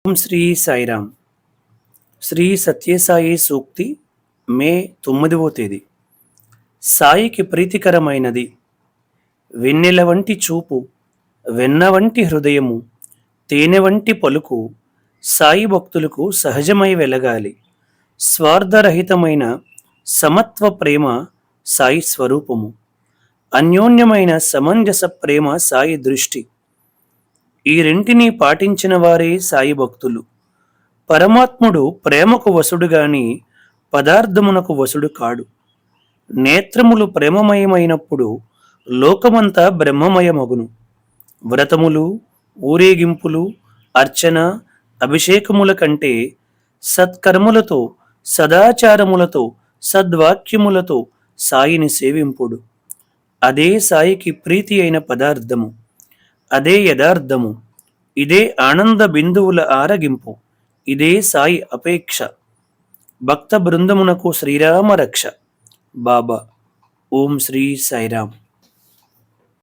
ఓం శ్రీ సాయిరామ్. శ్రీ సత్యసాయి సూక్తి మే 9వ తేదీ. సాయికి ప్రీతికరమైనది వెన్నెల వంటి చూపు, వెన్న వంటి హృదయము, తేనె వంటి పలుకు సాయి భక్తులకు సహజమై వెలగాలి. స్వార్థరహితమైన సమత్వ ప్రేమ సాయి స్వరూపము. అన్యోన్యమైన సమంజస ప్రేమ సాయి దృష్టి. ఈ రెంటిని పాటించిన వారే సాయి భక్తులు. పరమాత్ముడు ప్రేమకు వసుడు గాని పదార్థమునకు వసుడు కాడు. నేత్రములు ప్రేమమయమైనప్పుడు లోకమంతా బ్రహ్మమయమగును. వ్రతములు, ఊరేగింపులు, అర్చన, అభిషేకముల కంటే సత్కర్ములతో, సదాచారములతో, సద్వాక్యములతో సాయిని సేవింపుడు. అదే సాయికి ప్రీతి అయిన పదార్థము. అదే యథార్థము. ఇదే ఆనంద బిందువుల ఆరగింపు. ఇదే సాయి అపేక్ష. భక్త బృందమునకు శ్రీరామ రక్ష. బాబా. ఓం శ్రీ సాయిరామ్.